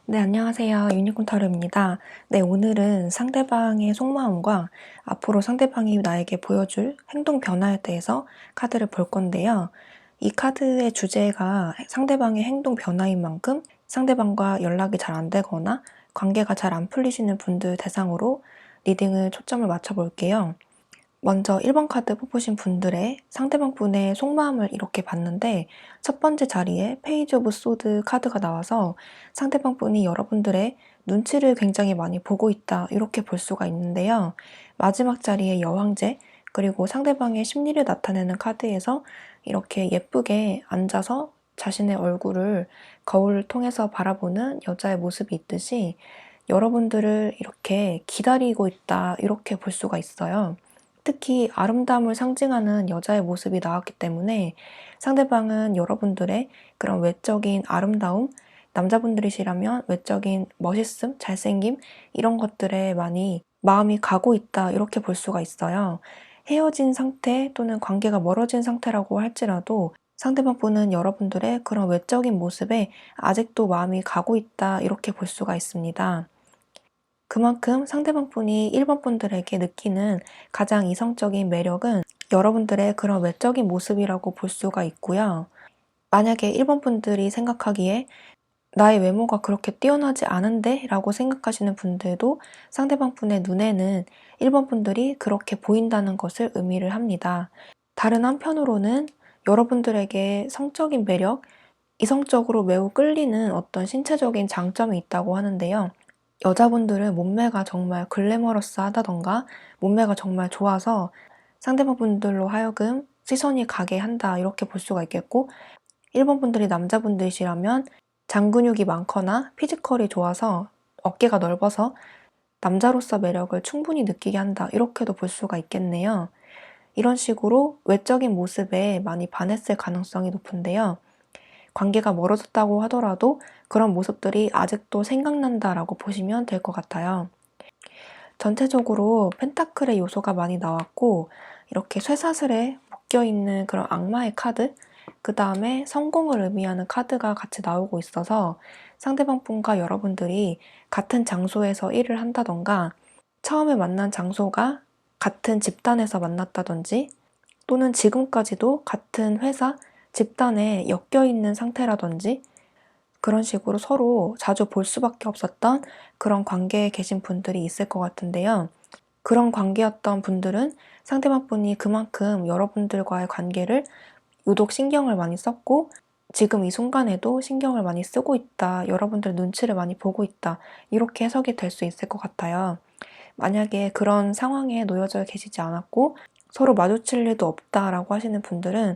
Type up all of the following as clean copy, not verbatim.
네, 안녕하세요. 유니콘 타로입니다. 네, 오늘은 상대방의 속마음과 앞으로 상대방이 나에게 보여줄 행동 변화에 대해서 카드를 볼 건데요. 이 카드의 주제가 상대방의 행동 변화인 만큼 상대방과 연락이 잘 안 되거나 관계가 잘 안 풀리시는 분들 대상으로 리딩을 초점을 맞춰 볼게요. 먼저 1번 카드 뽑으신 분들의 상대방 분의 속마음을 이렇게 봤는데 첫 번째 자리에 페이지 오브 소드 카드가 나와서 상대방 분이 여러분들의 눈치를 굉장히 많이 보고 있다 이렇게 볼 수가 있는데요. 마지막 자리에 여왕제 그리고 상대방의 심리를 나타내는 카드에서 이렇게 예쁘게 앉아서 자신의 얼굴을 거울을 통해서 바라보는 여자의 모습이 있듯이 여러분들을 이렇게 기다리고 있다 이렇게 볼 수가 있어요. 특히 아름다움을 상징하는 여자의 모습이 나왔기 때문에 상대방은 여러분들의 그런 외적인 아름다움, 남자분들이시라면 외적인 멋있음, 잘생김 이런 것들에 많이 마음이 가고 있다 이렇게 볼 수가 있어요. 헤어진 상태 또는 관계가 멀어진 상태라고 할지라도 상대방 분은 여러분들의 그런 외적인 모습에 아직도 마음이 가고 있다 이렇게 볼 수가 있습니다. 그만큼 상대방 분이 1번 분들에게 느끼는 가장 이성적인 매력은 여러분들의 그런 외적인 모습이라고 볼 수가 있고요. 만약에 1번 분들이 생각하기에 나의 외모가 그렇게 뛰어나지 않은데? 라고 생각하시는 분들도 상대방 분의 눈에는 1번 분들이 그렇게 보인다는 것을 의미를 합니다. 다른 한편으로는 여러분들에게 성적인 매력, 이성적으로 매우 끌리는 어떤 신체적인 장점이 있다고 하는데요. 여자분들은 몸매가 정말 글래머러스하다던가 몸매가 정말 좋아서 상대방 분들로 하여금 시선이 가게 한다 이렇게 볼 수가 있겠고 1번 분들이 남자분들이시라면 장근육이 많거나 피지컬이 좋아서 어깨가 넓어서 남자로서 매력을 충분히 느끼게 한다 이렇게도 볼 수가 있겠네요. 이런 식으로 외적인 모습에 많이 반했을 가능성이 높은데요. 관계가 멀어졌다고 하더라도 그런 모습들이 아직도 생각난다라고 보시면 될 것 같아요. 전체적으로 펜타클의 요소가 많이 나왔고 이렇게 쇠사슬에 묶여있는 그런 악마의 카드 그 다음에 성공을 의미하는 카드가 같이 나오고 있어서 상대방 분과 여러분들이 같은 장소에서 일을 한다던가 처음에 만난 장소가 같은 집단에서 만났다든지 또는 지금까지도 같은 회사, 집단에 엮여있는 상태라든지 그런 식으로 서로 자주 볼 수밖에 없었던 그런 관계에 계신 분들이 있을 것 같은데요. 그런 관계였던 분들은 상대방 분이 그만큼 여러분들과의 관계를 유독 신경을 많이 썼고 지금 이 순간에도 신경을 많이 쓰고 있다. 여러분들 눈치를 많이 보고 있다. 이렇게 해석이 될 수 있을 것 같아요. 만약에 그런 상황에 놓여져 계시지 않았고 서로 마주칠 일도 없다라고 하시는 분들은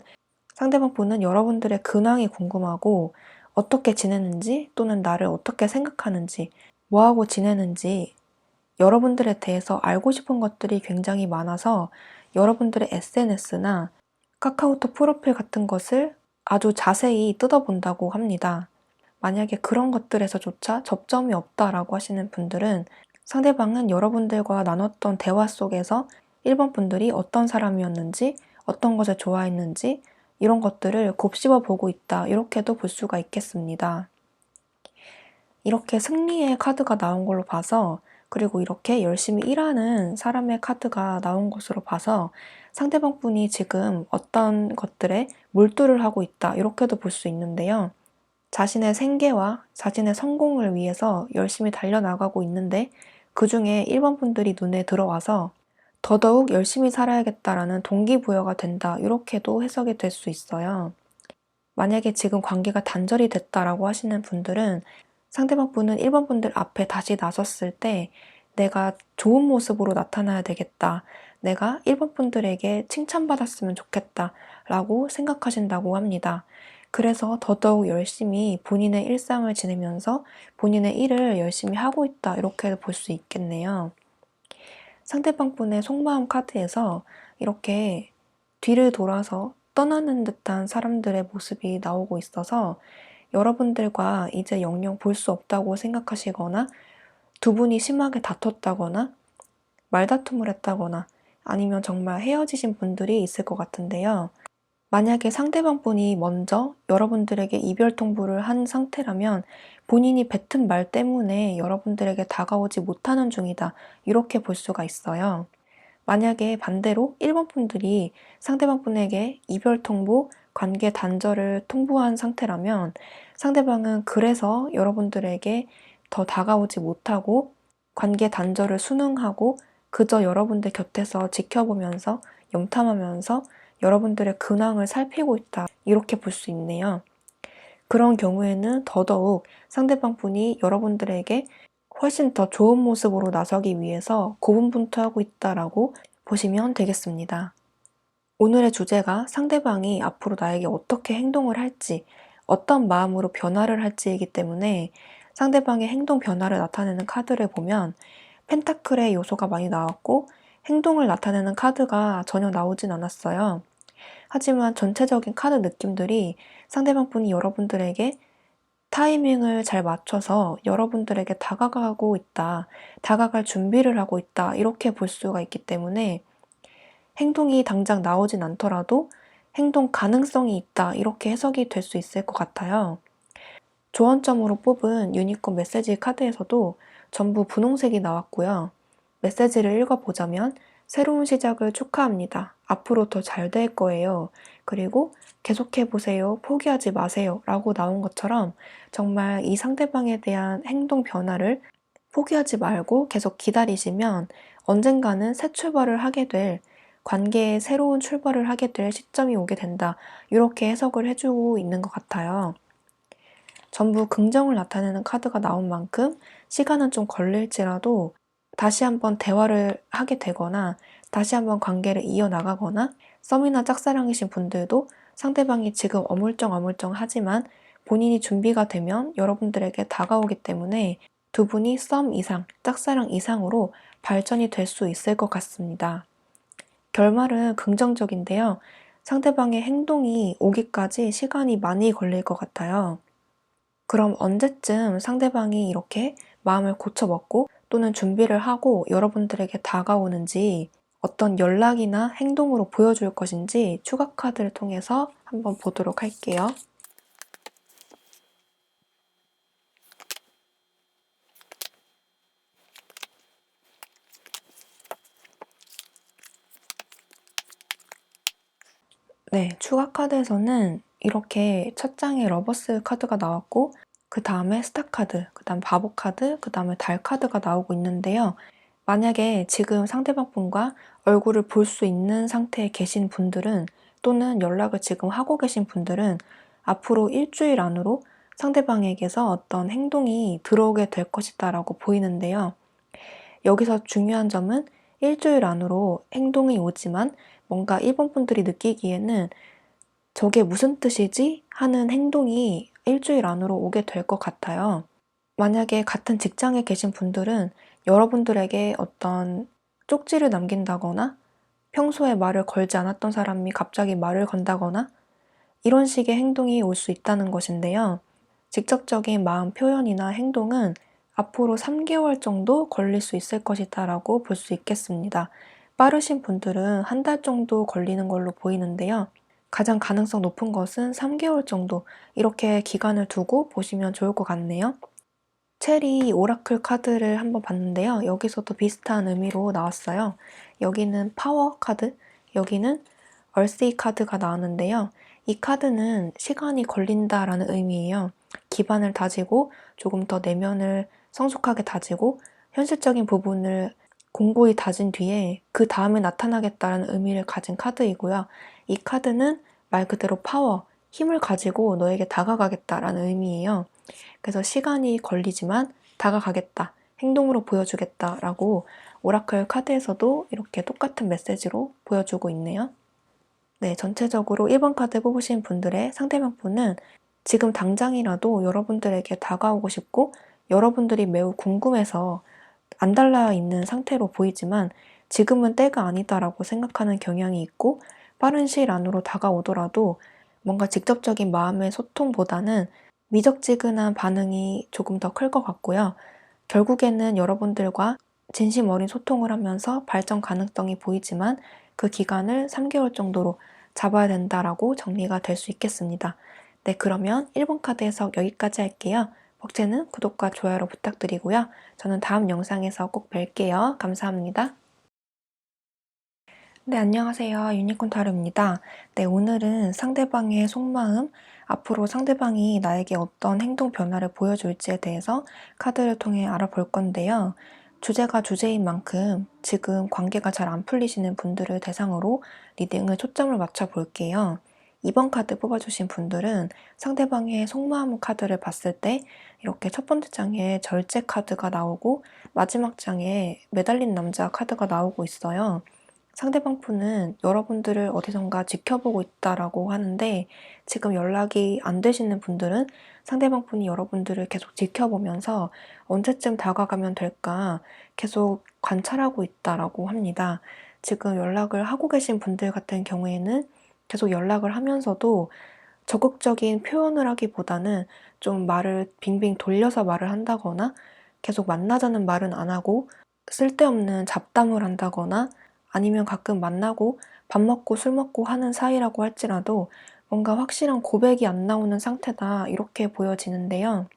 상대방 분은 여러분들의 근황이 궁금하고 어떻게 지내는지 또는 나를 어떻게 생각하는지 뭐하고 지내는지 여러분들에 대해서 알고 싶은 것들이 굉장히 많아서 여러분들의 SNS나 카카오톡 프로필 같은 것을 아주 자세히 뜯어본다고 합니다. 만약에 그런 것들에서조차 접점이 없다라고 하시는 분들은 상대방은 여러분들과 나눴던 대화 속에서 1번 분들이 어떤 사람이었는지, 어떤 것을 좋아했는지 이런 것들을 곱씹어 보고 있다. 이렇게도 볼 수가 있겠습니다. 이렇게 승리의 카드가 나온 걸로 봐서 그리고 이렇게 열심히 일하는 사람의 카드가 나온 것으로 봐서 상대방 분이 지금 어떤 것들에 몰두를 하고 있다. 이렇게도 볼 수 있는데요. 자신의 생계와 자신의 성공을 위해서 열심히 달려나가고 있는데 그 중에 1번 분들이 눈에 들어와서 더더욱 열심히 살아야겠다라는 동기부여가 된다. 이렇게도 해석이 될 수 있어요. 만약에 지금 관계가 단절이 됐다라고 하시는 분들은 상대방 분은 1번 분들 앞에 다시 나섰을 때 내가 좋은 모습으로 나타나야 되겠다. 내가 1번 분들에게 칭찬받았으면 좋겠다. 라고 생각하신다고 합니다. 그래서 더더욱 열심히 본인의 일상을 지내면서 본인의 일을 열심히 하고 있다. 이렇게 볼 수 있겠네요. 상대방 분의 속마음 카드에서 이렇게 뒤를 돌아서 떠나는 듯한 사람들의 모습이 나오고 있어서 여러분들과 이제 영영 볼 수 없다고 생각하시거나 두 분이 심하게 다퉜다거나 말다툼을 했다거나 아니면 정말 헤어지신 분들이 있을 것 같은데요. 만약에 상대방 분이 먼저 여러분들에게 이별 통보를 한 상태라면 본인이 뱉은 말 때문에 여러분들에게 다가오지 못하는 중이다. 이렇게 볼 수가 있어요. 만약에 반대로 1번 분들이 상대방 분에게 이별 통보, 관계 단절을 통보한 상태라면 상대방은 그래서 여러분들에게 더 다가오지 못하고 관계 단절을 순응하고 그저 여러분들 곁에서 지켜보면서 염탐하면서 여러분들의 근황을 살피고 있다. 이렇게 볼 수 있네요. 그런 경우에는 더더욱 상대방 분이 여러분들에게 훨씬 더 좋은 모습으로 나서기 위해서 고군분투하고 있다라고 보시면 되겠습니다. 오늘의 주제가 상대방이 앞으로 나에게 어떻게 행동을 할지, 어떤 마음으로 변화를 할지이기 때문에 상대방의 행동 변화를 나타내는 카드를 보면 펜타클의 요소가 많이 나왔고 행동을 나타내는 카드가 전혀 나오진 않았어요. 하지만 전체적인 카드 느낌들이 상대방 분이 여러분들에게 타이밍을 잘 맞춰서 여러분들에게 다가가고 있다, 다가갈 준비를 하고 있다, 이렇게 볼 수가 있기 때문에 행동이 당장 나오진 않더라도 행동 가능성이 있다, 이렇게 해석이 될 수 있을 것 같아요. 조언점으로 뽑은 유니콘 메시지 카드에서도 전부 분홍색이 나왔고요. 메시지를 읽어보자면 새로운 시작을 축하합니다. 앞으로 더 잘 될 거예요. 그리고 계속해보세요. 포기하지 마세요. 라고 나온 것처럼 정말 이 상대방에 대한 행동 변화를 포기하지 말고 계속 기다리시면 언젠가는 새 출발을 하게 될, 관계에 새로운 출발을 하게 될 시점이 오게 된다. 이렇게 해석을 해주고 있는 것 같아요. 전부 긍정을 나타내는 카드가 나온 만큼 시간은 좀 걸릴지라도 다시 한번 대화를 하게 되거나 다시 한번 관계를 이어나가거나 썸이나 짝사랑이신 분들도 상대방이 지금 어물쩡어물쩡하지만 본인이 준비가 되면 여러분들에게 다가오기 때문에 두 분이 썸 이상, 짝사랑 이상으로 발전이 될 수 있을 것 같습니다. 결말은 긍정적인데요. 상대방의 행동이 오기까지 시간이 많이 걸릴 것 같아요. 그럼 언제쯤 상대방이 이렇게 마음을 고쳐먹고 또는 준비를 하고 여러분들에게 다가오는지 어떤 연락이나 행동으로 보여줄 것인지 추가 카드를 통해서 한번 보도록 할게요. 네, 추가 카드에서는 이렇게 첫 장에 러버스 카드가 나왔고 그 다음에 스타 카드, 그 다음 바보 카드, 그 다음에 달 카드가 나오고 있는데요. 만약에 지금 상대방 분과 얼굴을 볼 수 있는 상태에 계신 분들은 또는 연락을 지금 하고 계신 분들은 앞으로 일주일 안으로 상대방에게서 어떤 행동이 들어오게 될 것이다 라고 보이는데요. 여기서 중요한 점은 일주일 안으로 행동이 오지만 뭔가 일본 분들이 느끼기에는 저게 무슨 뜻이지? 하는 행동이 일주일 안으로 오게 될 것 같아요. 만약에 같은 직장에 계신 분들은 여러분들에게 어떤 쪽지를 남긴다거나 평소에 말을 걸지 않았던 사람이 갑자기 말을 건다거나 이런 식의 행동이 올 수 있다는 것인데요. 직접적인 마음 표현이나 행동은 앞으로 3개월 정도 걸릴 수 있을 것이다 라고 볼 수 있겠습니다. 빠르신 분들은 한 달 정도 걸리는 걸로 보이는데요. 가장 가능성 높은 것은 3개월 정도 이렇게 기간을 두고 보시면 좋을 것 같네요. 체리 오라클 카드를 한번 봤는데요. 여기서도 비슷한 의미로 나왔어요. 여기는 파워 카드, 여기는 얼세이 카드가 나왔는데요. 이 카드는 시간이 걸린다라는 의미예요. 기반을 다지고 조금 더 내면을 성숙하게 다지고 현실적인 부분을 공고히 다진 뒤에 그 다음에 나타나겠다는 의미를 가진 카드이고요. 이 카드는 말 그대로 파워, 힘을 가지고 너에게 다가가겠다라는 의미예요. 그래서 시간이 걸리지만 다가가겠다, 행동으로 보여주겠다라고 오라클 카드에서도 이렇게 똑같은 메시지로 보여주고 있네요. 네, 전체적으로 1번 카드 뽑으신 분들의 상대방 분은 지금 당장이라도 여러분들에게 다가오고 싶고 여러분들이 매우 궁금해서 안달나 있는 상태로 보이지만 지금은 때가 아니다라고 생각하는 경향이 있고 빠른 시일 안으로 다가오더라도 뭔가 직접적인 마음의 소통보다는 미적지근한 반응이 조금 더 클 것 같고요. 결국에는 여러분들과 진심 어린 소통을 하면서 발전 가능성이 보이지만 그 기간을 3개월 정도로 잡아야 된다라고 정리가 될 수 있겠습니다. 네, 그러면 1번 카드 해석 여기까지 할게요. 복채는 구독과 좋아요로 부탁드리고요. 저는 다음 영상에서 꼭 뵐게요. 감사합니다. 네, 안녕하세요. 유니콘 타로입니다. 네, 오늘은 상대방의 속마음, 앞으로 상대방이 나에게 어떤 행동 변화를 보여줄지에 대해서 카드를 통해 알아볼 건데요. 주제가 주제인 만큼 지금 관계가 잘 안 풀리시는 분들을 대상으로 리딩을 초점을 맞춰 볼게요. 2번 카드 뽑아주신 분들은 상대방의 속마음 카드를 봤을 때 이렇게 첫 번째 장에 절제 카드가 나오고 마지막 장에 매달린 남자 카드가 나오고 있어요. 상대방 분은 여러분들을 어디선가 지켜보고 있다라고 하는데 지금 연락이 안 되시는 분들은 상대방 분이 여러분들을 계속 지켜보면서 언제쯤 다가가면 될까 계속 관찰하고 있다라고 합니다. 지금 연락을 하고 계신 분들 같은 경우에는 계속 연락을 하면서도 적극적인 표현을 하기보다는 좀 말을 빙빙 돌려서 말을 한다거나 계속 만나자는 말은 안 하고 쓸데없는 잡담을 한다거나 아니면 가끔 만나고 밥 먹고 술 먹고 하는 사이라고 할지라도 뭔가 확실한 고백이 안 나오는 상태다 이렇게 보여지는데요.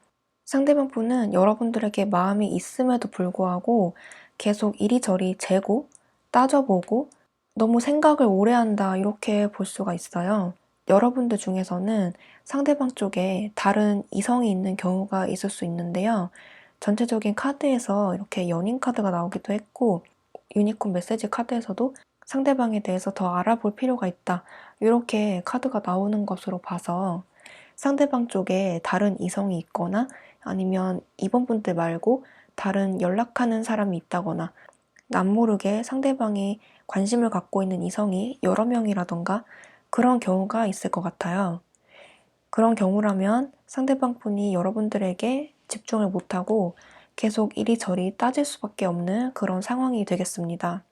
상대방 분은 여러분들에게 마음이 있음에도 불구하고 계속 이리저리 재고 따져보고 너무 생각을 오래 한다 이렇게 볼 수가 있어요. 여러분들 중에서는 상대방 쪽에 다른 이성이 있는 경우가 있을 수 있는데요. 전체적인 카드에서 이렇게 연인 카드가 나오기도 했고 유니콘 메시지 카드에서도 상대방에 대해서 더 알아볼 필요가 있다 이렇게 카드가 나오는 것으로 봐서 상대방 쪽에 다른 이성이 있거나 아니면 이번 분들 말고 다른 연락하는 사람이 있다거나 남모르게 상대방이 관심을 갖고 있는 이성이 여러 명이라던가 그런 경우가 있을 것 같아요. 그런 경우라면 상대방 분이 여러분들에게 집중을 못하고 계속 이리저리 따질 수밖에 없는 그런 상황이 되겠습니다.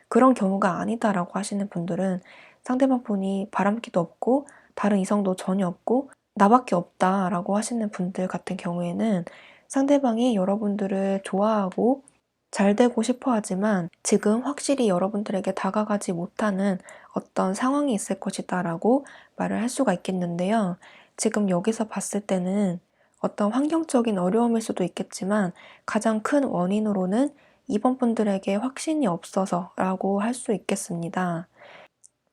그런 경우가 아니다라고 하시는 분들은 상대방 분이 바람기도 없고 다른 이성도 전혀 없고 나밖에 없다라고 하시는 분들 같은 경우에는 상대방이 여러분들을 좋아하고 잘 되고 싶어 하지만 지금 확실히 여러분들에게 다가가지 못하는 어떤 상황이 있을 것이다라고 말을 할 수가 있겠는데요. 지금 여기서 봤을 때는 어떤 환경적인 어려움일 수도 있겠지만 가장 큰 원인으로는 이번 분들에게 확신이 없어서라고 할 수 있겠습니다.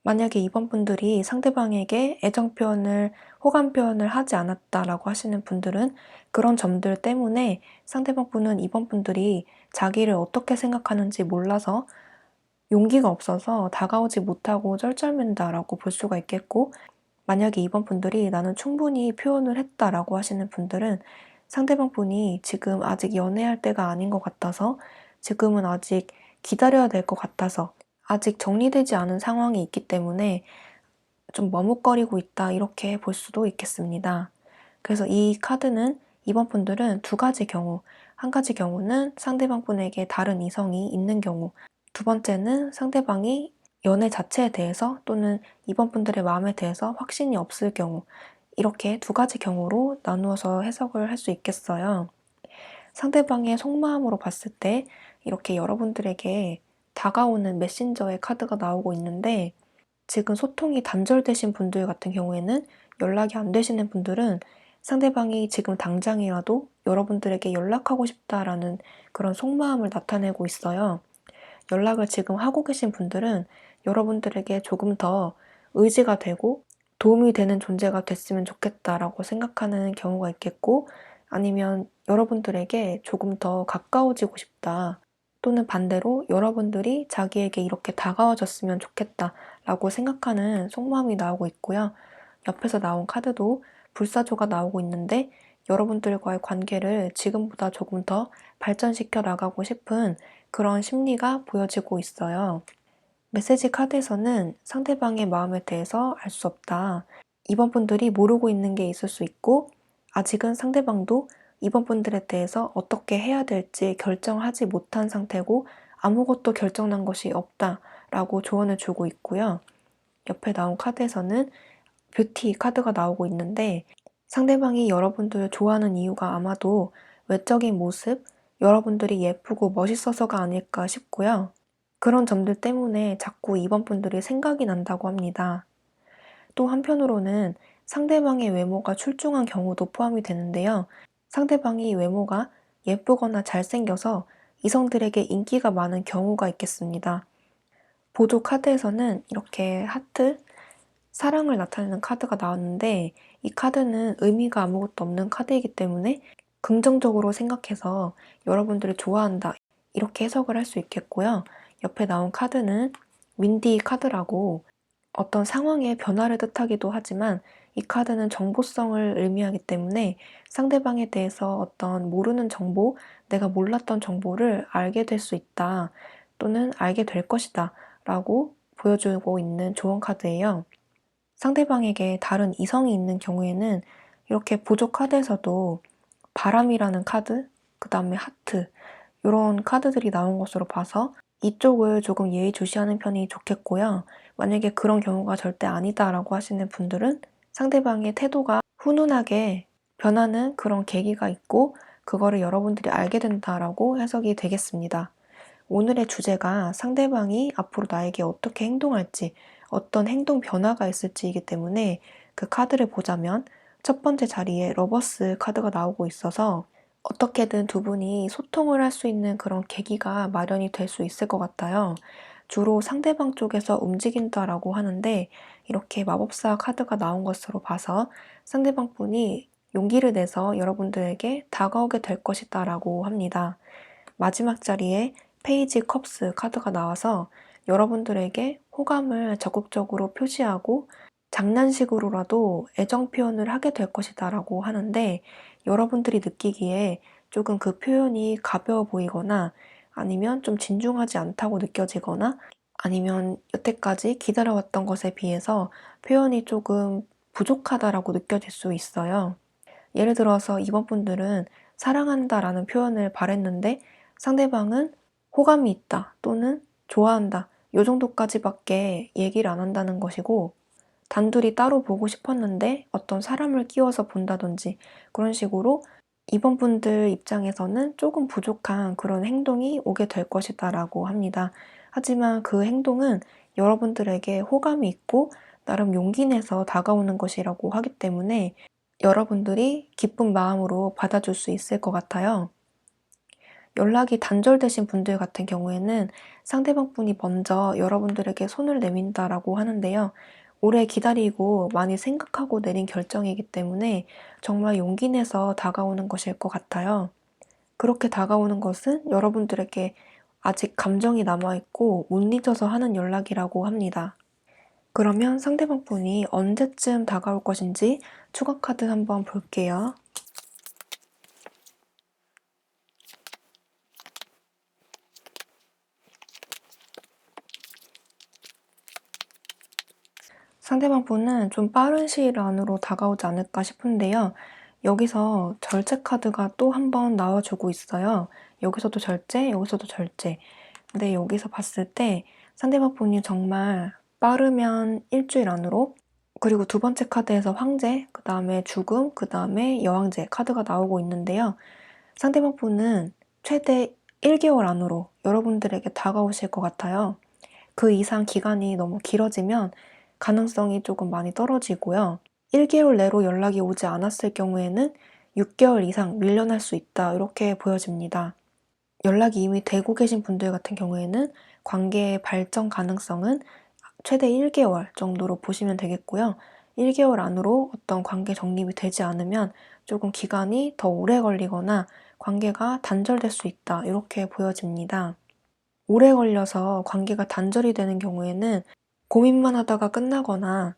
만약에 이번 분들이 상대방에게 애정 표현을, 호감 표현을 하지 않았다라고 하시는 분들은 그런 점들 때문에 상대방 분은 이번 분들이 자기를 어떻게 생각하는지 몰라서 용기가 없어서 다가오지 못하고 쩔쩔맨다라고 볼 수가 있겠고, 만약에 이번 분들이 나는 충분히 표현을 했다라고 하시는 분들은 상대방 분이 지금 아직 연애할 때가 아닌 것 같아서 지금은 아직 기다려야 될 것 같아서 아직 정리되지 않은 상황이 있기 때문에 좀 머뭇거리고 있다 이렇게 볼 수도 있겠습니다. 그래서 이 카드는 이번 분들은 두 가지 경우, 한 가지 경우는 상대방 분에게 다른 이성이 있는 경우, 두 번째는 상대방이 연애 자체에 대해서 또는 이번 분들의 마음에 대해서 확신이 없을 경우, 이렇게 두 가지 경우로 나누어서 해석을 할 수 있겠어요. 상대방의 속마음으로 봤을 때 이렇게 여러분들에게 다가오는 메신저의 카드가 나오고 있는데 지금 소통이 단절되신 분들 같은 경우에는 연락이 안 되시는 분들은 상대방이 지금 당장이라도 여러분들에게 연락하고 싶다라는 그런 속마음을 나타내고 있어요. 연락을 지금 하고 계신 분들은 여러분들에게 조금 더 의지가 되고 도움이 되는 존재가 됐으면 좋겠다라고 생각하는 경우가 있겠고 아니면 여러분들에게 조금 더 가까워지고 싶다. 또는 반대로 여러분들이 자기에게 이렇게 다가와줬으면 좋겠다라고 생각하는 속마음이 나오고 있고요. 옆에서 나온 카드도 불사조가 나오고 있는데 여러분들과의 관계를 지금보다 조금 더 발전시켜 나가고 싶은 그런 심리가 보여지고 있어요. 메시지 카드에서는 상대방의 마음에 대해서 알 수 없다. 이번 분들이 모르고 있는 게 있을 수 있고 아직은 상대방도 이번 분들에 대해서 어떻게 해야 될지 결정하지 못한 상태고 아무것도 결정난 것이 없다라고 조언을 주고 있고요. 옆에 나온 카드에서는 뷰티 카드가 나오고 있는데 상대방이 여러분들을 좋아하는 이유가 아마도 외적인 모습, 여러분들이 예쁘고 멋있어서가 아닐까 싶고요. 그런 점들 때문에 자꾸 이번 분들이 생각이 난다고 합니다. 또 한편으로는 상대방의 외모가 출중한 경우도 포함이 되는데요. 상대방이 외모가 예쁘거나 잘생겨서 이성들에게 인기가 많은 경우가 있겠습니다. 보조 카드에서는 이렇게 하트, 사랑을 나타내는 카드가 나왔는데 이 카드는 의미가 아무것도 없는 카드이기 때문에 긍정적으로 생각해서 여러분들을 좋아한다 이렇게 해석을 할 수 있겠고요. 옆에 나온 카드는 윈디 카드라고 어떤 상황의 변화를 뜻하기도 하지만 이 카드는 정보성을 의미하기 때문에 상대방에 대해서 어떤 모르는 정보, 내가 몰랐던 정보를 알게 될 수 있다 또는 알게 될 것이다 라고 보여주고 있는 조언 카드예요. 상대방에게 다른 이성이 있는 경우에는 이렇게 보조 카드에서도 바람이라는 카드, 그 다음에 하트 이런 카드들이 나온 것으로 봐서 이쪽을 조금 예의주시하는 편이 좋겠고요. 만약에 그런 경우가 절대 아니다라고 하시는 분들은 상대방의 태도가 훈훈하게 변하는 그런 계기가 있고 그거를 여러분들이 알게 된다라고 해석이 되겠습니다. 오늘의 주제가 상대방이 앞으로 나에게 어떻게 행동할지, 어떤 행동 변화가 있을지이기 때문에 그 카드를 보자면 첫 번째 자리에 러버스 카드가 나오고 있어서 어떻게든 두 분이 소통을 할 수 있는 그런 계기가 마련이 될 수 있을 것 같아요. 주로 상대방 쪽에서 움직인다라고 하는데 이렇게 마법사 카드가 나온 것으로 봐서 상대방 분이 용기를 내서 여러분들에게 다가오게 될 것이다라고 합니다. 마지막 자리에 페이지 컵스 카드가 나와서 여러분들에게 호감을 적극적으로 표시하고 장난식으로라도 애정 표현을 하게 될 것이다 라고 하는데 여러분들이 느끼기에 조금 그 표현이 가벼워 보이거나 아니면 좀 진중하지 않다고 느껴지거나 아니면 여태까지 기다려왔던 것에 비해서 표현이 조금 부족하다라고 느껴질 수 있어요. 예를 들어서 이번 분들은 사랑한다라는 표현을 바랬는데 상대방은 호감이 있다 또는 좋아한다 요 정도까지밖에 얘기를 안 한다는 것이고 단둘이 따로 보고 싶었는데 어떤 사람을 끼워서 본다든지 그런 식으로 이번 분들 입장에서는 조금 부족한 그런 행동이 오게 될 것이다 라고 합니다. 하지만 그 행동은 여러분들에게 호감이 있고 나름 용기 내서 다가오는 것이라고 하기 때문에 여러분들이 기쁜 마음으로 받아줄 수 있을 것 같아요. 연락이 단절되신 분들 같은 경우에는 상대방 분이 먼저 여러분들에게 손을 내민다라고 하는데요. 오래 기다리고 많이 생각하고 내린 결정이기 때문에 정말 용기 내서 다가오는 것일 것 같아요. 그렇게 다가오는 것은 여러분들에게 아직 감정이 남아있고 못 잊어서 하는 연락이라고 합니다. 그러면 상대방 분이 언제쯤 다가올 것인지 추가 카드 한번 볼게요. 상대방 분은 좀 빠른 시일 안으로 다가오지 않을까 싶은데요. 여기서 절제 카드가 또 한 번 나와주고 있어요. 여기서도 절제, 여기서도 절제. 근데 여기서 봤을 때 상대방 분이 정말 빠르면 일주일 안으로 그리고 두 번째 카드에서 황제, 그 다음에 죽음, 그 다음에 여왕제 카드가 나오고 있는데요. 상대방 분은 최대 1개월 안으로 여러분들에게 다가오실 것 같아요. 그 이상 기간이 너무 길어지면 가능성이 조금 많이 떨어지고요. 1개월 내로 연락이 오지 않았을 경우에는 6개월 이상 밀려날 수 있다 이렇게 보여집니다. 연락이 이미 되고 계신 분들 같은 경우에는 관계의 발전 가능성은 최대 1개월 정도로 보시면 되겠고요. 1개월 안으로 어떤 관계 정립이 되지 않으면 조금 기간이 더 오래 걸리거나 관계가 단절될 수 있다 이렇게 보여집니다. 오래 걸려서 관계가 단절이 되는 경우에는 고민만 하다가 끝나거나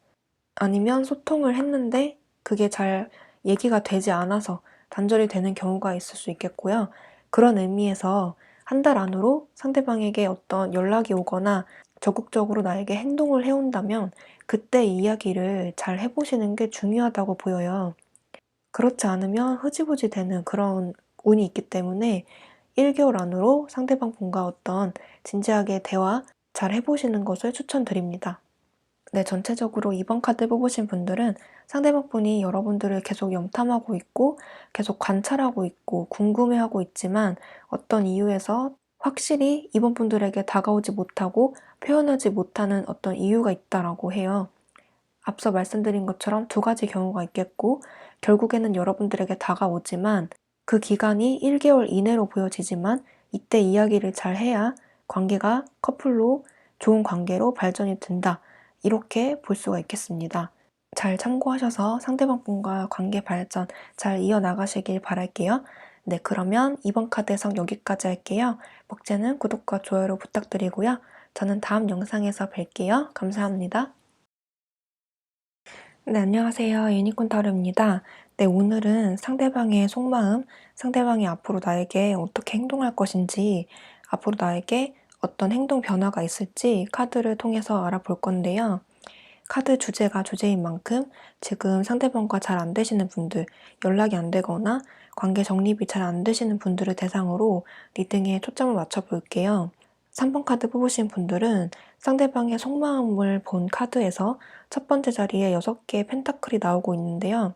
아니면 소통을 했는데 그게 잘 얘기가 되지 않아서 단절이 되는 경우가 있을 수 있겠고요. 그런 의미에서 한 달 안으로 상대방에게 어떤 연락이 오거나 적극적으로 나에게 행동을 해온다면 그때 이야기를 잘 해보시는 게 중요하다고 보여요. 그렇지 않으면 흐지부지 되는 그런 운이 있기 때문에 1개월 안으로 상대방 분과 어떤 진지하게 대화 잘 해보시는 것을 추천드립니다. 네, 전체적으로 이번 카드 뽑으신 분들은 상대방 분이 여러분들을 계속 염탐하고 있고 계속 관찰하고 있고 궁금해하고 있지만 어떤 이유에서 확실히 이번 분들에게 다가오지 못하고 표현하지 못하는 어떤 이유가 있다라고 해요. 앞서 말씀드린 것처럼 두 가지 경우가 있겠고, 결국에는 여러분들에게 다가오지만 그 기간이 1개월 이내로 보여지지만 이때 이야기를 잘 해야 관계가 커플로 좋은 관계로 발전이 된다. 이렇게 볼 수가 있겠습니다. 잘 참고하셔서 상대방분과 관계 발전 잘 이어나가시길 바랄게요. 네, 그러면 이번 카드 해석 여기까지 할게요. 목재는 구독과 좋아요로 부탁드리고요. 저는 다음 영상에서 뵐게요. 감사합니다. 네, 안녕하세요. 유니콘 타로입니다. 네, 오늘은 상대방의 속마음, 상대방이 앞으로 나에게 어떻게 행동할 것인지, 앞으로 나에게 어떤 행동 변화가 있을지 카드를 통해서 알아볼 건데요. 카드 주제가 주제인 만큼 지금 상대방과 잘 안 되시는 분들, 연락이 안 되거나 관계 정립이 잘 안 되시는 분들을 대상으로 리딩에 초점을 맞춰 볼게요. 3번 카드 뽑으신 분들은 상대방의 속마음을 본 카드에서 첫 번째 자리에 6개의 펜타클이 나오고 있는데요.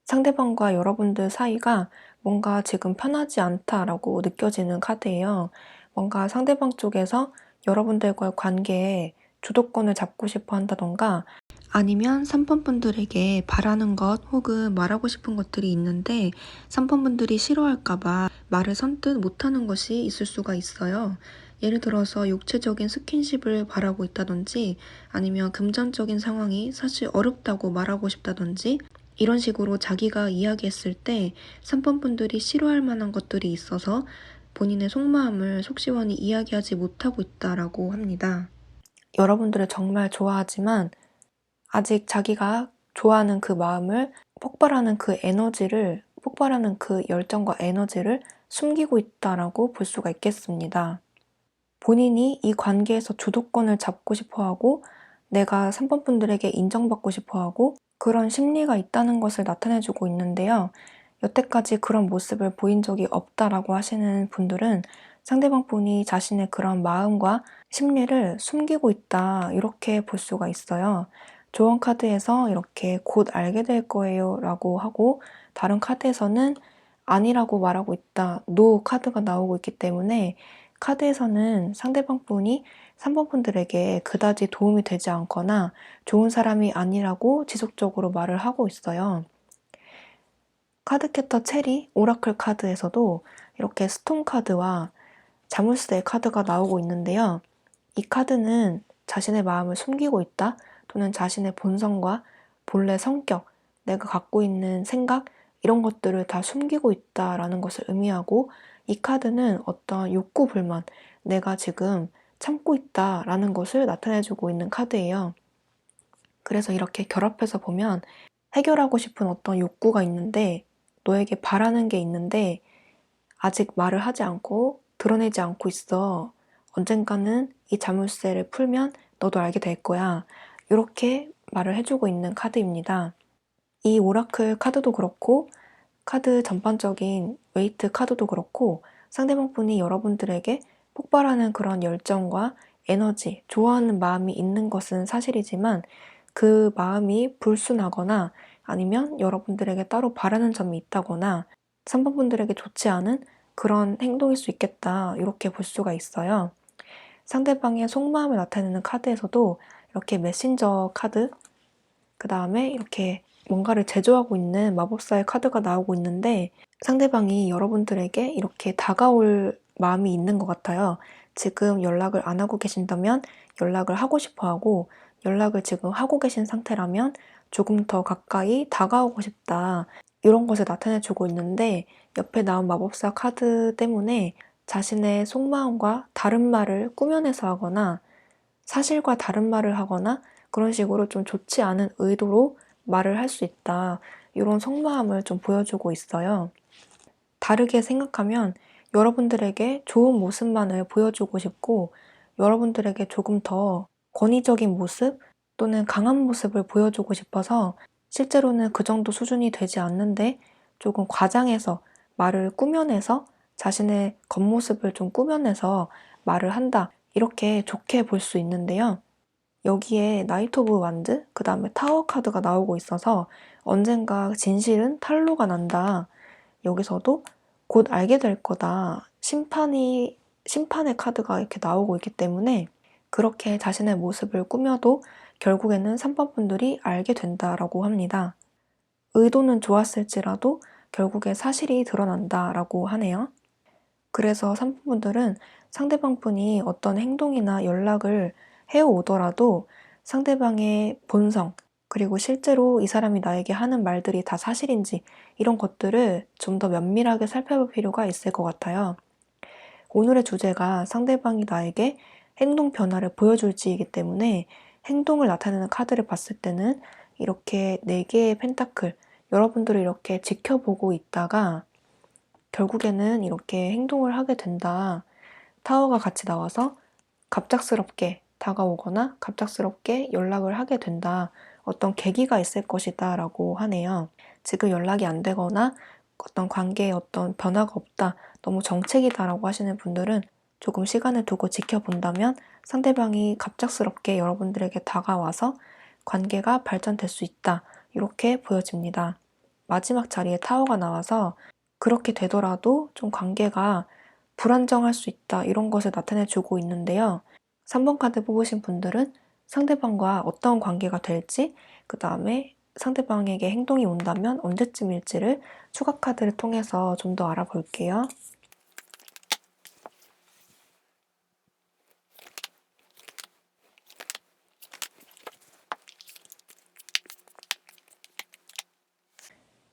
상대방과 여러분들 사이가 뭔가 지금 편하지 않다라고 느껴지는 카드예요. 뭔가 상대방 쪽에서 여러분들과의 관계에 주도권을 잡고 싶어 한다던가, 아니면 3번 분들에게 바라는 것 혹은 말하고 싶은 것들이 있는데 3번 분들이 싫어할까봐 말을 선뜻 못하는 것이 있을 수가 있어요. 예를 들어서 육체적인 스킨십을 바라고 있다든지, 아니면 금전적인 상황이 사실 어렵다고 말하고 싶다든지, 이런 식으로 자기가 이야기했을 때 3번 분들이 싫어할 만한 것들이 있어서 본인의 속마음을 속 시원히 이야기하지 못하고 있다라고 합니다. 여러분들을 정말 좋아하지만 아직 자기가 좋아하는 그 마음을, 폭발하는 그 에너지를, 폭발하는 그 열정과 에너지를 숨기고 있다라고 볼 수가 있겠습니다. 본인이 이 관계에서 주도권을 잡고 싶어 하고, 내가 3번 분들에게 인정받고 싶어 하고, 그런 심리가 있다는 것을 나타내주고 있는데요. 여태까지 그런 모습을 보인 적이 없다라고 하시는 분들은 상대방 분이 자신의 그런 마음과 심리를 숨기고 있다, 이렇게 볼 수가 있어요. 조언 카드에서 이렇게 곧 알게 될 거예요 라고 하고, 다른 카드에서는 아니라고 말하고 있다, 노 카드가 나오고 있기 때문에 카드에서는 상대방 분이 3번 분들에게 그다지 도움이 되지 않거나 좋은 사람이 아니라고 지속적으로 말을 하고 있어요. 카드캐터 체리 오라클 카드에서도 이렇게 스톤 카드와 자물쇠 카드가 나오고 있는데요. 이 카드는 자신의 마음을 숨기고 있다, 또는 자신의 본성과 본래 성격, 내가 갖고 있는 생각, 이런 것들을 다 숨기고 있다라는 것을 의미하고, 이 카드는 어떤 욕구 불만, 내가 지금 참고 있다라는 것을 나타내주고 있는 카드예요. 그래서 이렇게 결합해서 보면 해결하고 싶은 어떤 욕구가 있는데, 너에게 바라는 게 있는데 아직 말을 하지 않고 드러내지 않고 있어. 언젠가는 이 자물쇠를 풀면 너도 알게 될 거야. 이렇게 말을 해주고 있는 카드입니다. 이 오라클 카드도 그렇고, 카드 전반적인 웨이트 카드도 그렇고, 상대방 분이 여러분들에게 폭발하는 그런 열정과 에너지, 좋아하는 마음이 있는 것은 사실이지만, 그 마음이 불순하거나 아니면 여러분들에게 따로 바라는 점이 있다거나 3번 분들에게 좋지 않은 그런 행동일 수 있겠다, 이렇게 볼 수가 있어요. 상대방의 속마음을 나타내는 카드에서도 이렇게 메신저 카드, 그 다음에 이렇게 뭔가를 제조하고 있는 마법사의 카드가 나오고 있는데, 상대방이 여러분들에게 이렇게 다가올 마음이 있는 것 같아요. 지금 연락을 안 하고 계신다면 연락을 하고 싶어 하고, 연락을 지금 하고 계신 상태라면 조금 더 가까이 다가오고 싶다, 이런 것을 나타내주고 있는데, 옆에 나온 마법사 카드 때문에 자신의 속마음과 다른 말을 꾸며내서 하거나 사실과 다른 말을 하거나 그런 식으로 좀 좋지 않은 의도로 말을 할 수 있다, 이런 속마음을 좀 보여주고 있어요. 다르게 생각하면 여러분들에게 좋은 모습만을 보여주고 싶고, 여러분들에게 조금 더 권위적인 모습 또는 강한 모습을 보여주고 싶어서 실제로는 그 정도 수준이 되지 않는데 조금 과장해서 말을 꾸며내서 자신의 겉모습을 좀 꾸며내서 말을 한다, 이렇게 좋게 볼 수 있는데요. 여기에 나이트 오브 완드, 그 다음에 타워 카드가 나오고 있어서 언젠가 진실은 탄로가 난다, 여기서도 곧 알게 될 거다, 심판이 심판의 카드가 이렇게 나오고 있기 때문에 그렇게 자신의 모습을 꾸며도 결국에는 3번 분들이 알게 된다라고 합니다. 의도는 좋았을지라도 결국에 사실이 드러난다라고 하네요. 그래서 3번 분들은 상대방 분이 어떤 행동이나 연락을 해오더라도 상대방의 본성, 그리고 실제로 이 사람이 나에게 하는 말들이 다 사실인지 이런 것들을 좀 더 면밀하게 살펴볼 필요가 있을 것 같아요. 오늘의 주제가 상대방이 나에게 행동 변화를 보여줄지이기 때문에 행동을 나타내는 카드를 봤을 때는 이렇게 4개의 펜타클, 여러분들을 이렇게 지켜보고 있다가 결국에는 이렇게 행동을 하게 된다. 타워가 같이 나와서 갑작스럽게 다가오거나 갑작스럽게 연락을 하게 된다. 어떤 계기가 있을 것이다 라고 하네요. 지금 연락이 안 되거나 어떤 관계에 어떤 변화가 없다, 너무 정책이다 라고 하시는 분들은 조금 시간을 두고 지켜본다면 상대방이 갑작스럽게 여러분들에게 다가와서 관계가 발전될 수 있다. 이렇게 보여집니다. 마지막 자리에 타워가 나와서 그렇게 되더라도 좀 관계가 불안정할 수 있다. 이런 것을 나타내 주고 있는데요. 3번 카드 뽑으신 분들은 상대방과 어떤 관계가 될지, 그 다음에 상대방에게 행동이 온다면 언제쯤일지를 추가 카드를 통해서 좀 더 알아볼게요.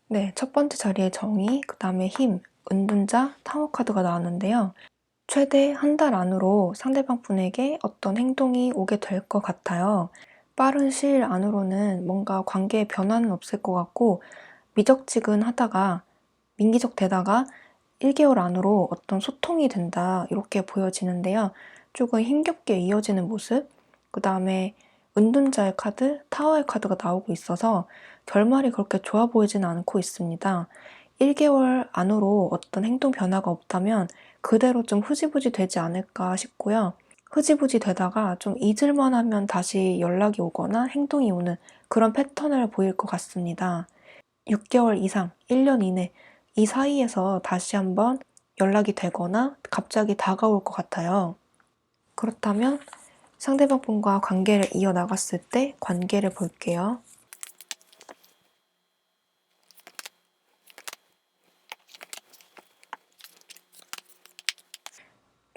네, 첫 번째 자리에 정의, 그 다음에 힘, 은둔자, 타워 카드가 나왔는데요. 최대 한 달 안으로 상대방 분에게 어떤 행동이 오게 될 것 같아요. 빠른 시일 안으로는 뭔가 관계에 변화는 없을 것 같고 미적지근하다가 민기적 되다가 1개월 안으로 어떤 소통이 된다 이렇게 보여지는데요. 조금 힘겹게 이어지는 모습, 그 다음에 은둔자의 카드, 타워의 카드가 나오고 있어서 결말이 그렇게 좋아 보이지는 않고 있습니다. 1개월 안으로 어떤 행동 변화가 없다면 그대로 좀 흐지부지 되지 않을까 싶고요. 흐지부지 되다가 좀 잊을만 하면 다시 연락이 오거나 행동이 오는 그런 패턴을 보일 것 같습니다. 6개월 이상, 1년 이내 이 사이에서 다시 한번 연락이 되거나 갑자기 다가올 것 같아요. 그렇다면 상대방 분과 관계를 이어나갔을 때 관계를 볼게요.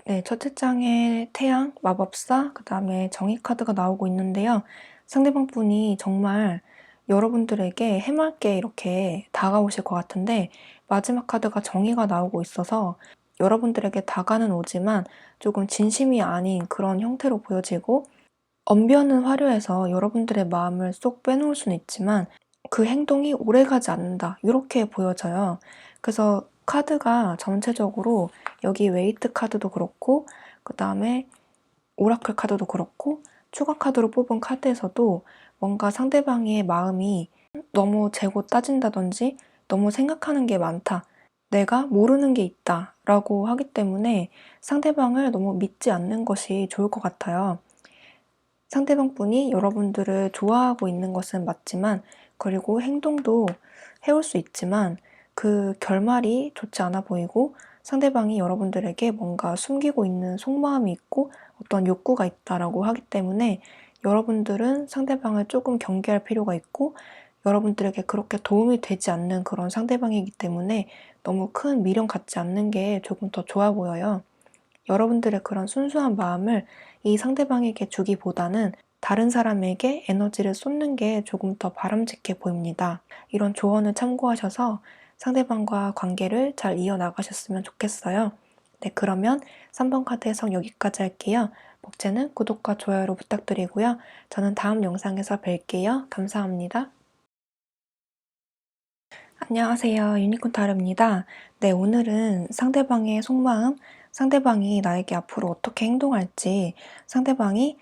네, 첫째 장에 태양, 마법사, 그 다음에 정의 카드가 나오고 있는데요. 상대방 분이 정말 여러분들에게 해맑게 이렇게 다가오실 것 같은데 마지막 카드가 정의가 나오고 있어서 여러분들에게 다가는 오지만 조금 진심이 아닌 그런 형태로 보여지고 언변은 화려해서 여러분들의 마음을 쏙 빼놓을 수는 있지만 그 행동이 오래가지 않는다. 이렇게 보여져요. 그래서 카드가 전체적으로 여기 웨이트 카드도 그렇고 그 다음에 오라클 카드도 그렇고 추가 카드로 뽑은 카드에서도 뭔가 상대방의 마음이 너무 재고 따진다든지 너무 생각하는 게 많다. 내가 모르는 게 있다. 라고 하기 때문에 상대방을 너무 믿지 않는 것이 좋을 것 같아요. 상대방 분이 여러분들을 좋아하고 있는 것은 맞지만 그리고 행동도 해올 수 있지만 그 결말이 좋지 않아 보이고 상대방이 여러분들에게 뭔가 숨기고 있는 속마음이 있고 어떤 욕구가 있다라고 하기 때문에 여러분들은 상대방을 조금 경계할 필요가 있고 여러분들에게 그렇게 도움이 되지 않는 그런 상대방이기 때문에 너무 큰 미련 갖지 않는 게 조금 더 좋아 보여요. 여러분들의 그런 순수한 마음을 이 상대방에게 주기보다는 다른 사람에게 에너지를 쏟는 게 조금 더 바람직해 보입니다. 이런 조언을 참고하셔서 상대방과 관계를 잘 이어나가셨으면 좋겠어요. 네, 그러면 3번 카드 해석 여기까지 할게요. 복제는 구독과 좋아요로 부탁드리고요. 저는 다음 영상에서 뵐게요. 감사합니다. 안녕하세요. 유니콘 타로입니다. 네, 오늘은 상대방의 속마음, 상대방이 나에게 앞으로 어떻게 행동할지, 상대방이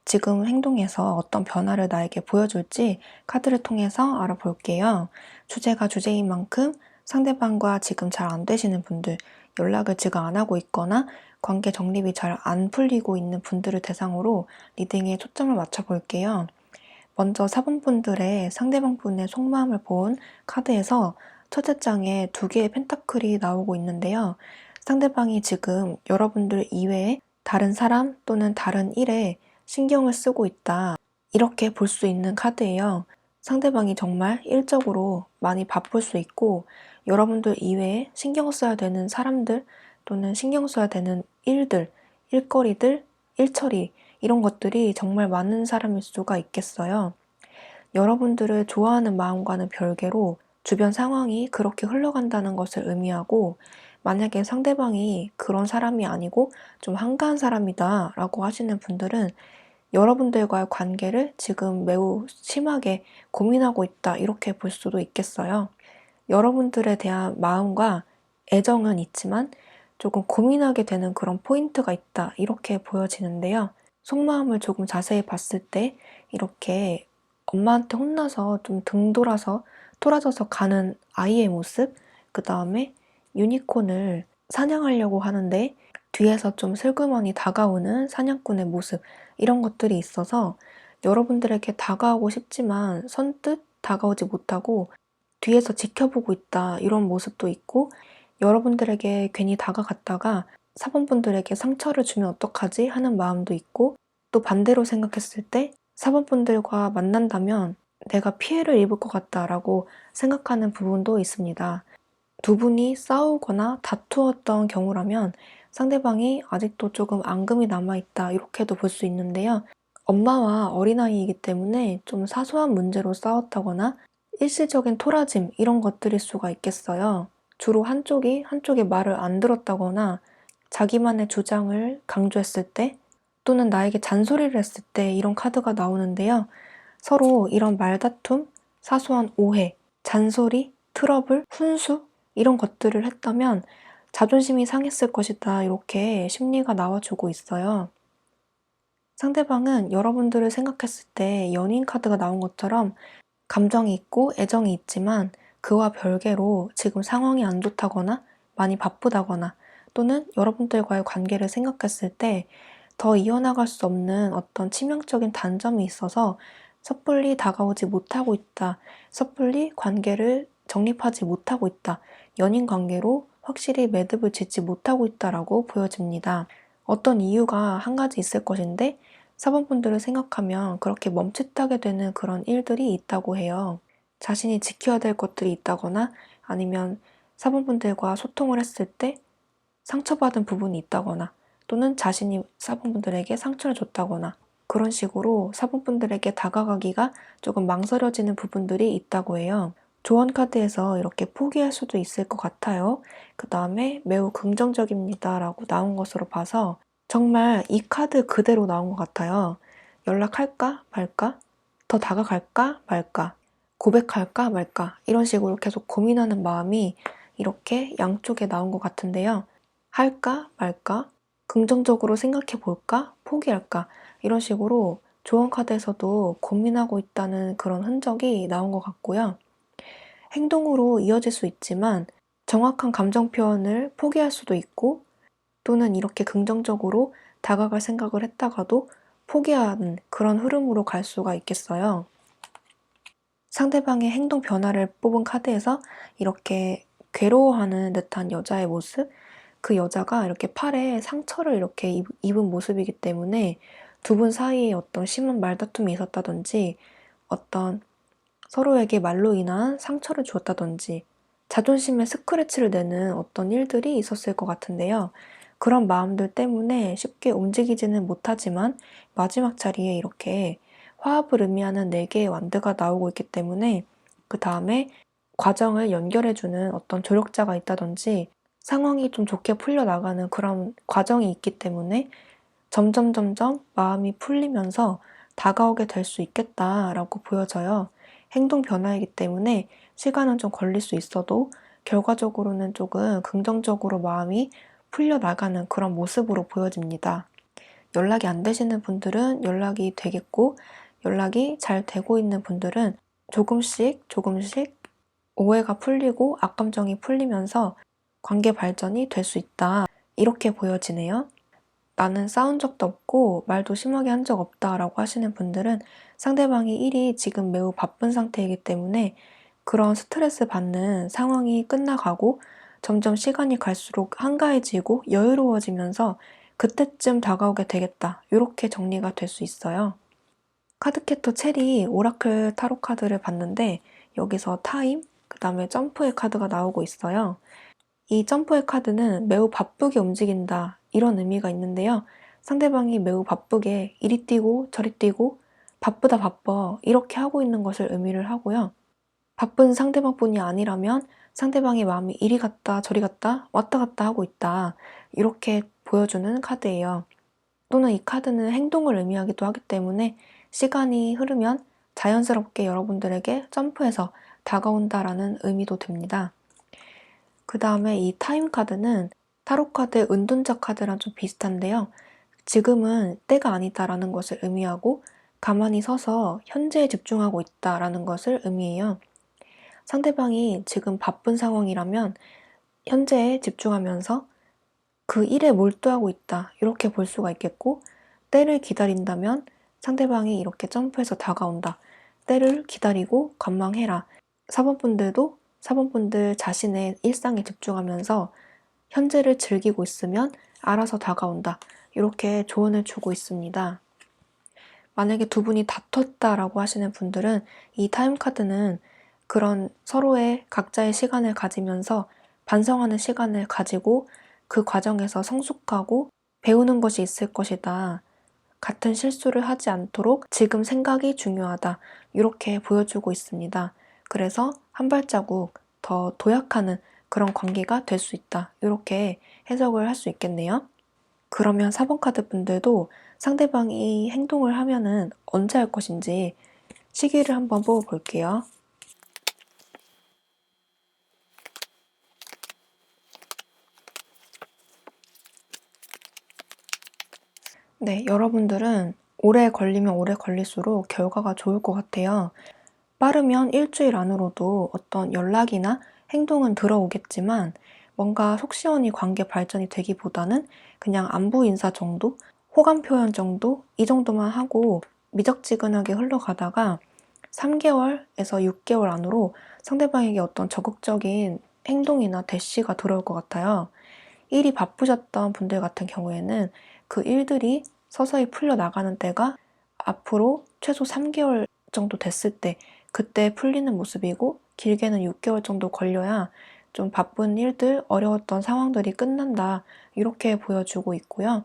지금 행동에서 어떤 변화를 나에게 보여줄지 카드를 통해서 알아볼게요. 주제가 주제인 만큼 상대방과 지금 잘 안 되시는 분들, 연락을 지금 안 하고 있거나 관계 정립이 잘 안 풀리고 있는 분들을 대상으로 리딩에 초점을 맞춰볼게요. 먼저 4번 분들의 상대방 분의 속마음을 본 카드에서 첫째 장에 2개의 펜타클이 나오고 있는데요. 상대방이 지금 여러분들 이외에 다른 사람 또는 다른 일에 신경을 쓰고 있다. 이렇게 볼 수 있는 카드예요. 상대방이 정말 일적으로 많이 바쁠 수 있고 여러분들 이외에 신경 써야 되는 사람들 또는 신경 써야 되는 일들, 일거리들, 일처리 이런 것들이 정말 많은 사람일 수가 있겠어요. 여러분들을 좋아하는 마음과는 별개로 주변 상황이 그렇게 흘러간다는 것을 의미하고 만약에 상대방이 그런 사람이 아니고 좀 한가한 사람이다 라고 하시는 분들은 여러분들과의 관계를 지금 매우 심하게 고민하고 있다 이렇게 볼 수도 있겠어요. 여러분들에 대한 마음과 애정은 있지만 조금 고민하게 되는 그런 포인트가 있다 이렇게 보여지는데요. 속마음을 조금 자세히 봤을 때 이렇게 엄마한테 혼나서 좀 등 돌아서 토라져서 가는 아이의 모습, 그 다음에 유니콘을 사냥하려고 하는데 뒤에서 좀 슬그머니 다가오는 사냥꾼의 모습 이런 것들이 있어서 여러분들에게 다가오고 싶지만 선뜻 다가오지 못하고 뒤에서 지켜보고 있다 이런 모습도 있고 여러분들에게 괜히 다가갔다가 사번분들에게 상처를 주면 어떡하지 하는 마음도 있고 또 반대로 생각했을 때 사번분들과 만난다면 내가 피해를 입을 것 같다라고 생각하는 부분도 있습니다. 두 분이 싸우거나 다투었던 경우라면 상대방이 아직도 조금 앙금이 남아있다 이렇게도 볼 수 있는데요. 엄마와 어린아이이기 때문에 좀 사소한 문제로 싸웠다거나 일시적인 토라짐 이런 것들일 수가 있겠어요. 주로 한쪽이 한쪽의 말을 안 들었다거나 자기만의 주장을 강조했을 때 또는 나에게 잔소리를 했을 때 이런 카드가 나오는데요. 서로 이런 말다툼, 사소한 오해, 잔소리, 트러블, 훈수 이런 것들을 했다면 자존심이 상했을 것이다 이렇게 심리가 나와주고 있어요. 상대방은 여러분들을 생각했을 때 연인 카드가 나온 것처럼 감정이 있고 애정이 있지만 그와 별개로 지금 상황이 안 좋다거나 많이 바쁘다거나 또는 여러분들과의 관계를 생각했을 때 더 이어나갈 수 없는 어떤 치명적인 단점이 있어서 섣불리 다가오지 못하고 있다. 섣불리 관계를 정립하지 못하고 있다. 연인 관계로 확실히 매듭을 짓지 못하고 있다라고 보여집니다. 어떤 이유가 한 가지 있을 것인데 사번분들을 생각하면 그렇게 멈칫하게 되는 그런 일들이 있다고 해요. 자신이 지켜야 될 것들이 있다거나 아니면 사번분들과 소통을 했을 때 상처받은 부분이 있다거나 또는 자신이 사번분들에게 상처를 줬다거나 그런 식으로 사번분들에게 다가가기가 조금 망설여지는 부분들이 있다고 해요. 조언 카드에서 이렇게 포기할 수도 있을 것 같아요. 그 다음에 매우 긍정적입니다 라고 나온 것으로 봐서 정말 이 카드 그대로 나온 것 같아요. 연락할까 말까? 더 다가갈까 말까? 고백할까 말까? 이런 식으로 계속 고민하는 마음이 이렇게 양쪽에 나온 것 같은데요. 할까 말까? 긍정적으로 생각해 볼까? 포기할까? 이런 식으로 조언 카드에서도 고민하고 있다는 그런 흔적이 나온 것 같고요. 행동으로 이어질 수 있지만 정확한 감정 표현을 포기할 수도 있고 또는 이렇게 긍정적으로 다가갈 생각을 했다가도 포기하는 그런 흐름으로 갈 수가 있겠어요. 상대방의 행동 변화를 뽑은 카드에서 이렇게 괴로워하는 듯한 여자의 모습, 그 여자가 이렇게 팔에 상처를 이렇게 입은 모습이기 때문에 두 분 사이에 어떤 심한 말다툼이 있었다든지 어떤 서로에게 말로 인한 상처를 주었다든지 자존심에 스크래치를 내는 어떤 일들이 있었을 것 같은데요. 그런 마음들 때문에 쉽게 움직이지는 못하지만 마지막 자리에 이렇게 화합을 의미하는 4개의 완드가 나오고 있기 때문에 그 다음에 과정을 연결해주는 어떤 조력자가 있다든지 상황이 좀 좋게 풀려나가는 그런 과정이 있기 때문에 점점 마음이 풀리면서 다가오게 될 수 있겠다라고 보여져요. 행동 변화이기 때문에 시간은 좀 걸릴 수 있어도 결과적으로는 조금 긍정적으로 마음이 풀려나가는 그런 모습으로 보여집니다. 연락이 안 되시는 분들은 연락이 되겠고 연락이 잘 되고 있는 분들은 조금씩 오해가 풀리고 악감정이 풀리면서 관계 발전이 될 수 있다. 이렇게 보여지네요. 나는 싸운 적도 없고 말도 심하게 한 적 없다라고 하시는 분들은 상대방이 일이 지금 매우 바쁜 상태이기 때문에 그런 스트레스 받는 상황이 끝나가고 점점 시간이 갈수록 한가해지고 여유로워지면서 그때쯤 다가오게 되겠다. 이렇게 정리가 될 수 있어요. 카드캐터 체리 오라클 타로 카드를 봤는데 여기서 타임, 그 다음에 점프의 카드가 나오고 있어요. 이 점프의 카드는 매우 바쁘게 움직인다 이런 의미가 있는데요. 상대방이 매우 바쁘게 이리 뛰고 저리 뛰고 바쁘다 바빠 이렇게 하고 있는 것을 의미를 하고요. 바쁜 상대방뿐이 아니라면 상대방의 마음이 이리 갔다 저리 갔다 왔다 갔다 하고 있다 이렇게 보여주는 카드예요. 또는 이 카드는 행동을 의미하기도 하기 때문에 시간이 흐르면 자연스럽게 여러분들에게 점프해서 다가온다라는 의미도 됩니다. 그 다음에 이 타임 카드는 타로 카드의 은둔자 카드랑 좀 비슷한데요. 지금은 때가 아니다라는 것을 의미하고 가만히 서서 현재에 집중하고 있다라는 것을 의미해요. 상대방이 지금 바쁜 상황이라면 현재에 집중하면서 그 일에 몰두하고 있다 이렇게 볼 수가 있겠고, 때를 기다린다면 상대방이 이렇게 점프해서 다가온다. 때를 기다리고 관망해라. 사번분들도 사번분들 자신의 일상에 집중하면서 현재를 즐기고 있으면 알아서 다가온다. 이렇게 조언을 주고 있습니다. 만약에 두 분이 다퉜다라고 하시는 분들은 이 타임카드는 그런 서로의 각자의 시간을 가지면서 반성하는 시간을 가지고 그 과정에서 성숙하고 배우는 것이 있을 것이다. 같은 실수를 하지 않도록 지금 생각이 중요하다. 이렇게 보여주고 있습니다. 그래서 한 발자국 더 도약하는 그런 관계가 될 수 있다. 이렇게 해석을 할 수 있겠네요. 그러면 4번 카드 분들도 상대방이 행동을 하면은 언제 할 것인지 시기를 한번 뽑아볼게요. 네, 여러분들은 오래 걸리면 오래 걸릴수록 결과가 좋을 것 같아요. 빠르면 일주일 안으로도 어떤 연락이나 행동은 들어오겠지만 뭔가 속 시원히 관계 발전이 되기보다는 그냥 안부 인사 정도, 호감 표현 정도, 이 정도만 하고 미적지근하게 흘러가다가 3개월에서 6개월 안으로 상대방에게 어떤 적극적인 행동이나 대시가 들어올 것 같아요. 일이 바쁘셨던 분들 같은 경우에는 그 일들이 서서히 풀려나가는 때가 앞으로 최소 3개월 정도 됐을 때 그때 풀리는 모습이고, 길게는 6개월 정도 걸려야 좀 바쁜 일들, 어려웠던 상황들이 끝난다 이렇게 보여주고 있고요.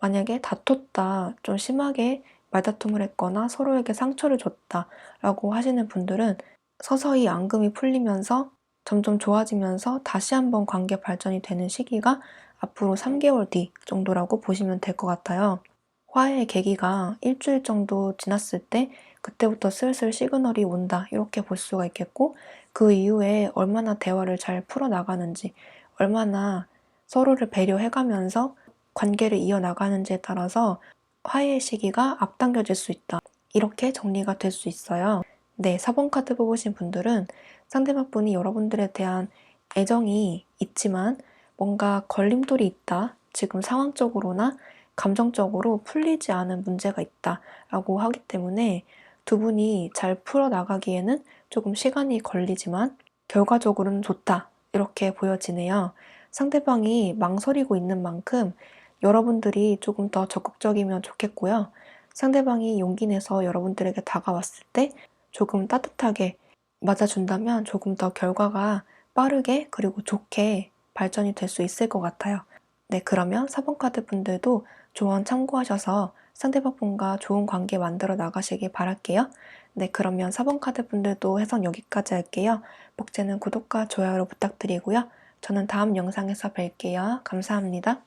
만약에 다퉜다, 좀 심하게 말다툼을 했거나 서로에게 상처를 줬다 라고 하시는 분들은 서서히 앙금이 풀리면서 점점 좋아지면서 다시 한번 관계 발전이 되는 시기가 앞으로 3개월 뒤 정도라고 보시면 될 것 같아요. 화해의 계기가 일주일 정도 지났을 때 그때부터 슬슬 시그널이 온다 이렇게 볼 수가 있겠고, 그 이후에 얼마나 대화를 잘 풀어나가는지, 얼마나 서로를 배려해가면서 관계를 이어나가는지에 따라서 화해의 시기가 앞당겨질 수 있다. 이렇게 정리가 될 수 있어요. 네, 4번 카드 뽑으신 분들은 상대방 분이 여러분들에 대한 애정이 있지만 뭔가 걸림돌이 있다. 지금 상황적으로나 감정적으로 풀리지 않은 문제가 있다라고 하기 때문에 두 분이 잘 풀어나가기에는 조금 시간이 걸리지만 결과적으로는 좋다. 이렇게 보여지네요. 상대방이 망설이고 있는 만큼 여러분들이 조금 더 적극적이면 좋겠고요. 상대방이 용기 내서 여러분들에게 다가왔을 때 조금 따뜻하게 맞아준다면 조금 더 결과가 빠르게 그리고 좋게 발전이 될 수 있을 것 같아요. 네, 그러면 4번 카드 분들도 조언 참고하셔서 상대방 분과 좋은 관계 만들어 나가시길 바랄게요. 네, 그러면 4번 카드 분들도 해석 여기까지 할게요. 복제는 구독과 좋아요로 부탁드리고요. 저는 다음 영상에서 뵐게요. 감사합니다.